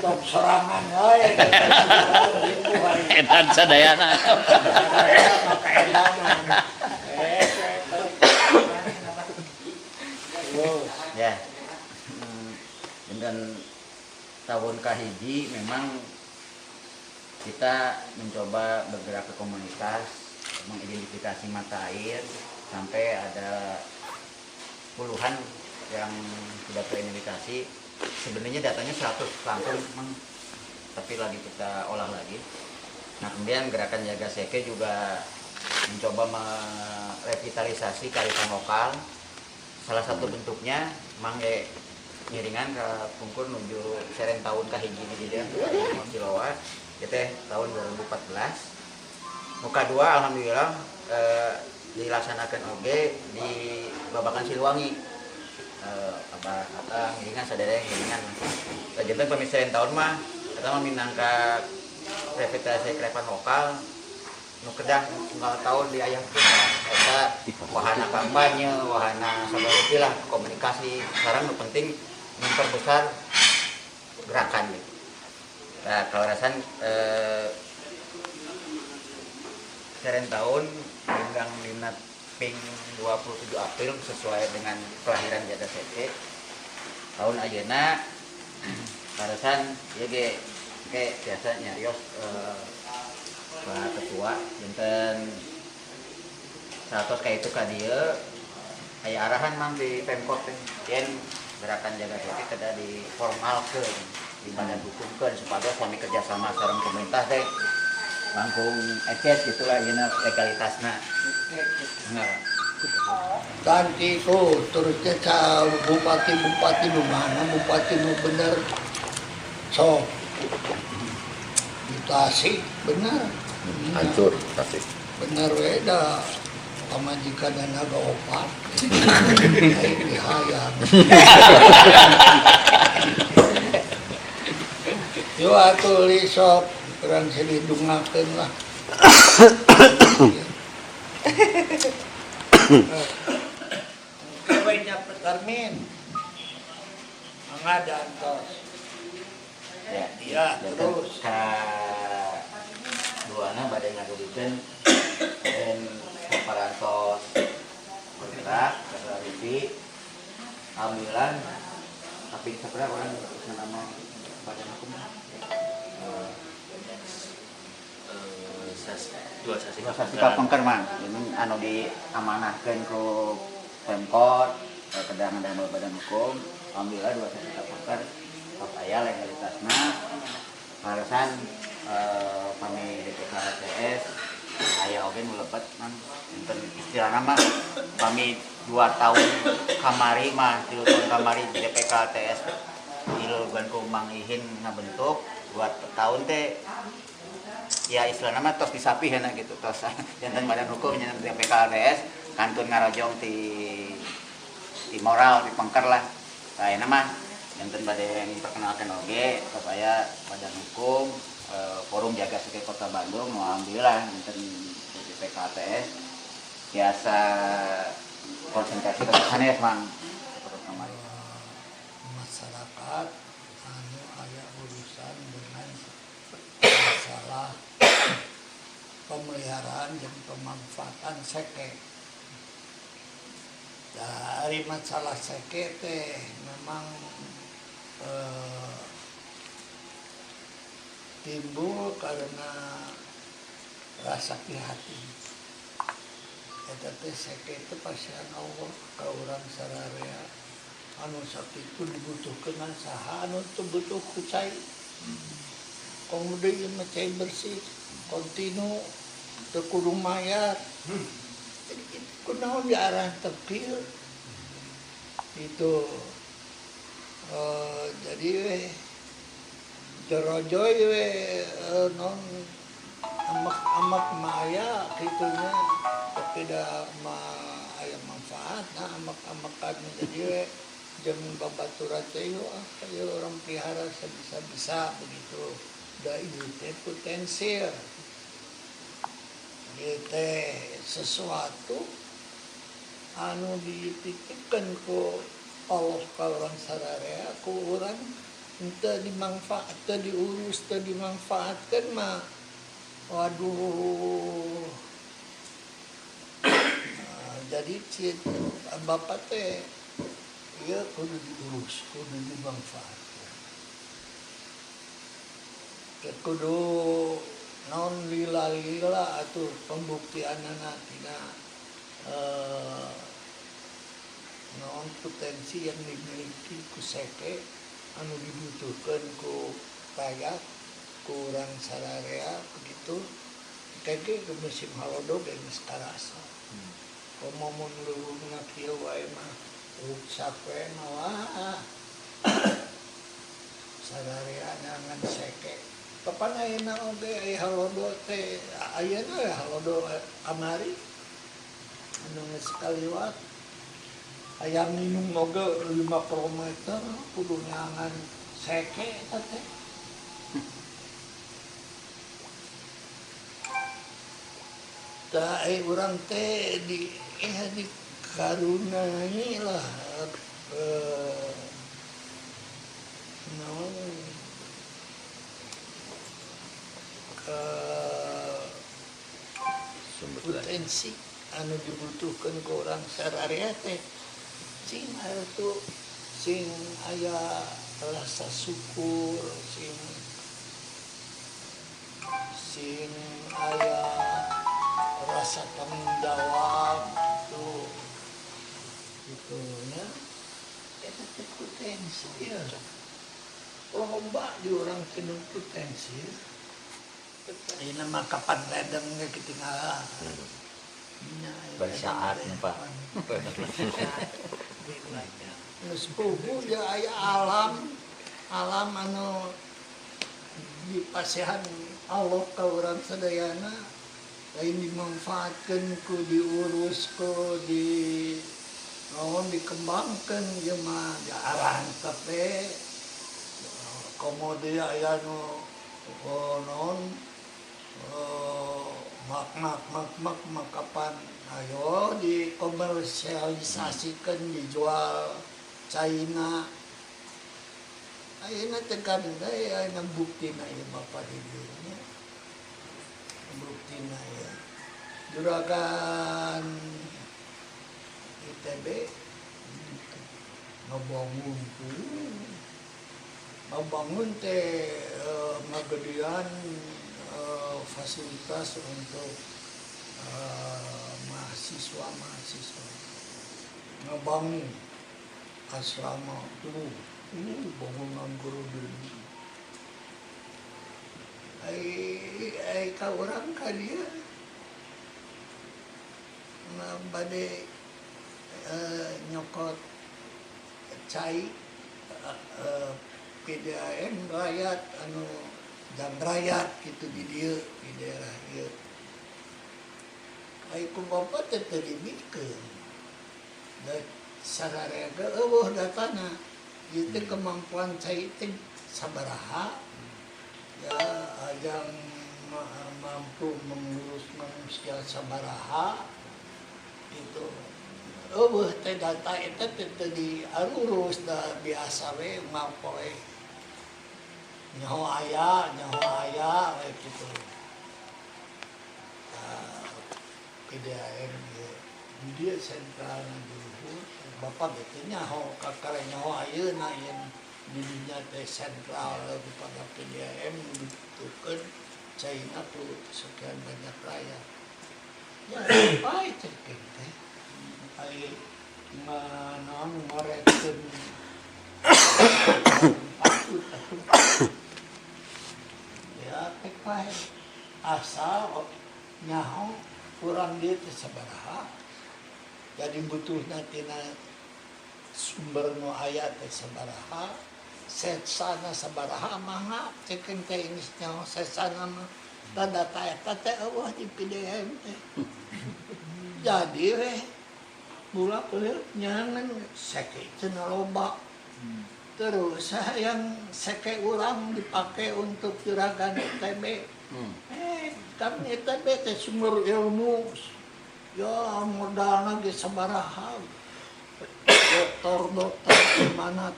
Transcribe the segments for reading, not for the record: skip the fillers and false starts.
Untuk serangan euy. Edan sadayana. Kaedangan. Ya. Dengan tahun kahiji memang kita mencoba bergerak ke komunitas, mengidentifikasi mata air sampai ada puluhan yang sudah teridentifikasi. Sebenarnya datanya 100 langsung, tapi lagi kita olah lagi. Nah kemudian gerakan Jaga Seke juga mencoba merevitalisasi kearifan lokal. Salah satu bentuknya mangge ngiringan ke pungkur menuju seren tahun kahiji di dia Cilowa itu tahun 2014. Muka 2 alhamdulillah dilaksanakan oge di Babakan Siliwangi. Apa ngiringan sadaya ngiringan. Janten pemisahan tahun mah kita mah minangka revitalisasi kearifan lokal nu kedah tunggal tahun di aya eta wahana kampanye, wahana sabareuti lah komunikasi. Sekarang nu penting memperbesar gerakan gitu. Nah, kalau rasan seren tahun undang dina ping 27 April sesuai dengan kelahiran Jaga Seke. Tahun ayeuna rasan ieu ge biasa nyarios Pak Ketua janten satos ka itu ka dieu aya arahan mang di Pemkot teh yen gerakan Jaga Seke kada diformalkeun di badan hukumkeun supaya kami kerjasama sareng pemerintah teh langkung eces gitulah yeuna legalitasna. Nah, Ganti ku terusnya ca bupati nu mana bupati nu bener sok di Tasik bener Hancur Tasik. bener we da pamajikan naga opat dihayang yo atuh li sok kurang dilindungakeun lah. Kawin dapat termin mengadan tos ya terus ka duana bade ngadudukeun dan parantos bergerak ke alhamdulillah tapi sebenarnya orang nama badan hukum dua sasi kapengker mang ini anu diamanahkeun ku Pemkot kedangan dan badan hukum. Alhamdulillah dua sasi kapengker tos aya legalitasna harasan pami DPK TS aya oge nu lebet mang enten istilahna mah pami 2 tahun kamari mah 3 tahun kamari di DPK TS dilugan ku Mang Ihin ngabentuk 2 tahun teh ya istilahna mah tos disapih enak gitu tos janten badan hukum janten DPK TS kantun ngarojong ti moral di pengker lah ayeuna mah janten bade perkenalkan oge tos aya badan hukum forum Jaga Seke Kota Bandung. Alhamdulillah janten DPK TS biasa konsentrasi ke sanes mang masyarakat anu aya urusan dengan masalah pemeliharaan dan pemanfaatan seke. Dari masalah seke teh memang timbul karena rasa hati. Eta teh seke teh pasian Allah ka urang sararea anu sakitu dibutuhkeun saha anu teu butuh ku cai. Kemudian mah cai bersih kontinu teu kudu mayar. Jadi kunaon diarah tepil itu jadi we jorojoy we non amak maya kitunya tapi da aya manfaat nah amak-amakan jadi we jeung babaturan teh yo orang pelihara sebisa-bisa begitu da ieu teh potensial ieu teh sesuatu anu dipikirkan ku Allah ka urang sararea ku urang ente dimanfaat, ente diurus, ente dimanfaatkan mah, waduh. Nah, jadi bapak teh, ya kudu diurus, kudu dimanfaatkan. Kudu non lila-lila atau pembuktian anak tina non potensi yang dimiliki ku seke anu dibutuhkan ku rakyat kurang sararea begitu kayaknya ke musim halodo geus karasa komomun leuweungna kieu wae mah ruksak we wah sararea ngan seke kapan ayeuna oge aya halodo teh ayeuna halodo kamari anu geus kaliwat aya minum oge 50 meter kudu nyangan seke eta teh. Da urang teh dikarunai lah naon Sumber daya. potensi anu dibutuhkan ke orang sararea teh sing atuh sing aya rasa syukur sing aya rasa tanggung jawab gitu nya eta teh potensi ya loba di orang penuh potensi ini mah kapan ledeng ketinggalan Bersaat Pak. Geus puguh ya aya alam anu dipasihan Allah ka urang sadayana lain dimanfaatkeun ku diurus ku dikembangkeun ieu mah diarahan teh komodo aya nu mak kapan ayo dikomersialisasikan dijual China ayeuna teh kan aya buktina ieu Bapak di dieu buktina ya juragan ITB ngebangun teh ngagedean fasilitas untuk mahasiswa ngebangun asrama tuh ini bangunan guru dulu ai ka urang ka dia bade nyokot cai PDAM rakyat anu dan rakyat gitu di daerah ieu ai ku bapak teh teu dimikeun da sararea ge eueuh datana ieu teh kemampuan cai teh sabaraha ya ajang mampu mengurus manusia sabaraha gitu eueuh teh data eta teh teu diurus da biasa we ngapoe nyaho aya we gitu PDAM di dia sentral dulu bapak gitu nyaho kakare nyaho ayeuna yen di dunia teh sentral kepada PDAM dibutuhkan China tuh sekian banyak rakyat ya baik teh teh ai naon ngorekeun ya teh bae asal nyaho kurang dia teh sabaraha jadi butuhna tina sumber nu aya teh sabaraha setsana sabaraha mah cekeun teh geus nyaho setsana mah da data eta teh eueuh di PDAM teh jadi we bulak-balik nyangan seke cenah loba terus yang seke urang dipakai untuk juragan ITB kami ITB teh sumber ilmu ya modalna ge sabaraha dokter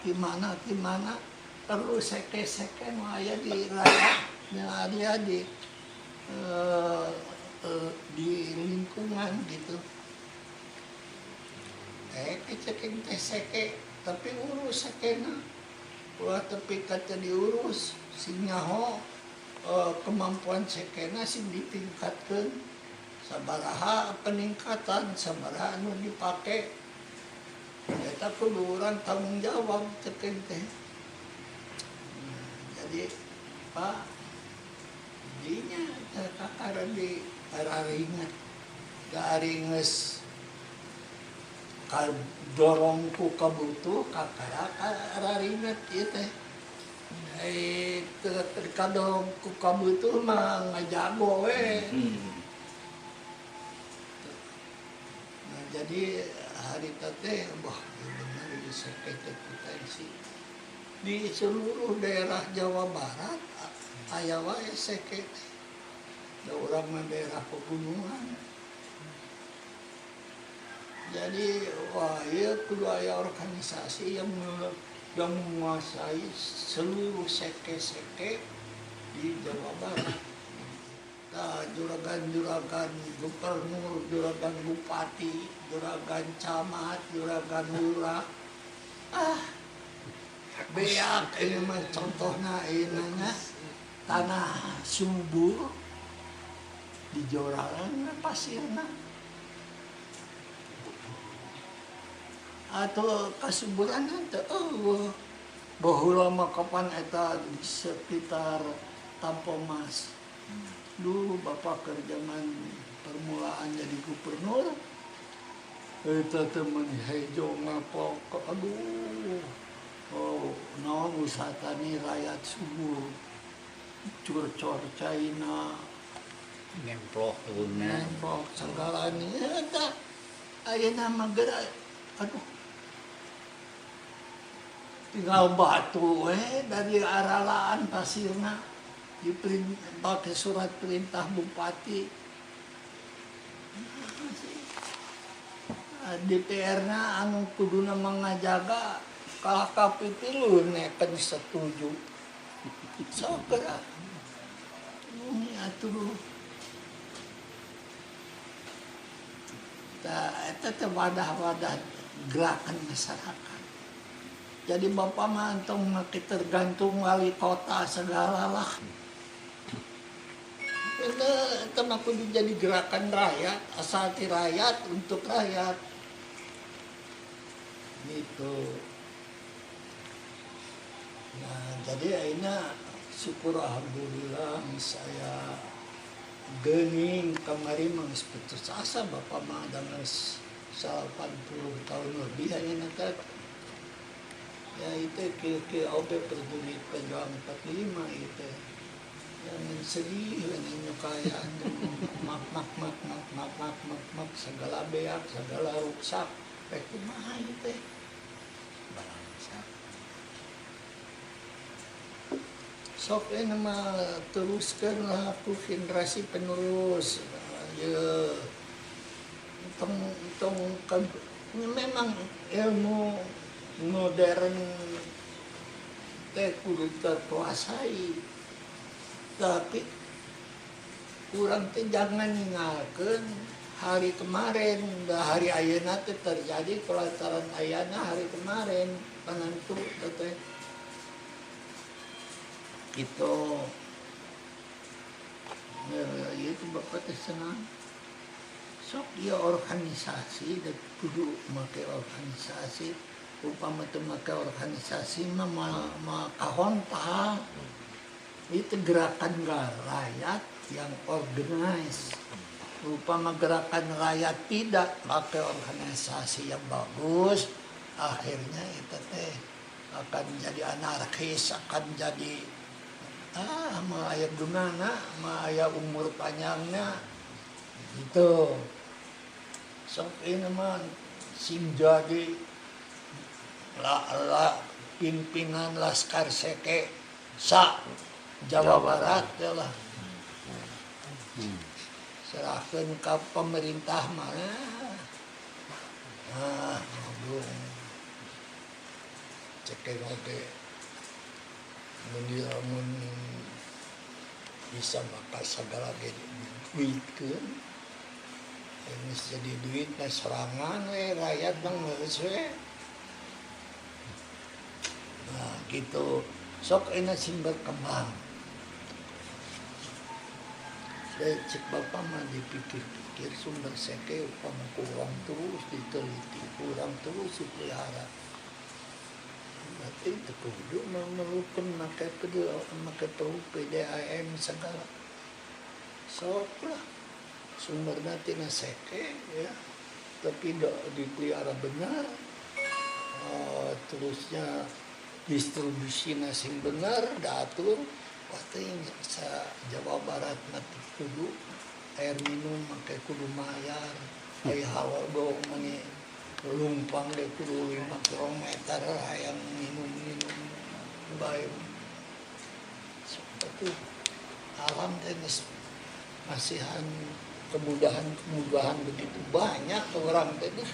di mana perlu seke-seke nu aya di rakyat dia di lingkungan gitu. Keceking teh seke tapi urus sekena. Ulah tapi kata diurus sing nyaho kemampuan sekena sing ditingkatkeun. Sabaraha peningkatan, sabaraha anu dipake. Eta kudu urang tanggung jawab ceking teh. Jadi Pak dinya kakara di araringat garinges dorong ku kabutuh kakara araringat ieu teh. Kadorong ku kabutuh mah ngajago we. Nah, jadi hari teh wah benar bisa kita potensi. Di seluruh daerah Jawa Barat aya wae seke teh. Da urang mah daerah pegunungan. Jadi wah ieu kudu aya organisasi yang menguasai seluruh seke-seke di Jawa Barat. Nah, juragan-juragan gubernur, juragan bupati, juragan camat, juragan lurah. Beak ini mah contohna inanya tanah subur di jorangan pasirna. Atau kasuburan teh baheula mah kapan eta di sekitar Tampomas. Dulu bapak kerjaan permulaan jadi gubernur. Eta temen hejo ngapok aduh. Naon usaha tani rakyat subur. Cur-cor China. Ngemplok Segala ini eta ayeuna mah geura aduh. Tinggal batu dari aralaan pasirna pakai surat perintah bupati. DPR-na anu kuduna mangajaga kalah kapipilu neken setuju. Sokera. Ini atuh. Eta teh wadah-wadah gerakan masyarakat. Jadi bapak mah antong make tergantung wali kota segala lah. Eta mah kudu jadi gerakan rakyat, asal ti rakyat untuk rakyat. Gitu. Nah, jadi akhirnya syukur alhamdulillah saya geuning kamari mah geus putus asa bapak mah dengan 80 tahun lebih ayeuna teh. Ya itu ke OB Peduli Pejuang 45 itu. Yang sedih ini kaya mak segala beak segala rusak kumaha itu sok mah teruskan lah aku generasi penerus ya kan memang ilmu modern teh kudu terkuasai tapi kurang teh jangan ninggalkeun hari kemarin hari ayeuna teh terjadi kelantaran ayana hari kemarin panantu teh gitu. Itu bapak teh senang sok dia organisasi dan kudu make organisasi upama teu make organisasi mah kahontal. Itu gerakan rakyat yang organize. Upama gerakan rakyat tidak pakai organisasi yang bagus, akhirnya itu teh akan jadi anarkis, akan jadi mah aya gunana, mah aya umur panjangnya. Gitu. Sok ini mah sing jadi pimpinan Laskar Seke sa Jawa Barat lah. Serahkan ke pemerintah mana? Cek oke. mun bisa maka segala duit kan ini jadi duit na serangan rakyat bang we. Nah gitu sok ini sing berkembang. Saya cek bapak mah dipikir-pikir sumber seke upama kurang terus diteliti, kurang terus dipelihara. Berarti itu kudu memerlukan pakai PDAM segala. Sok lah sumbernya tina seke ya, tapi tidak dipelihara benar. Terusnya distribusinya sing benar, datur. Waktu yang Jawa Barat nanti kudu air minum pakai kudu mayar, air hawa dong mani lumpang deh kudu 5 kilometer yang minum baik. Seperti alam tenis masihan kemudahan begitu banyak orang tadi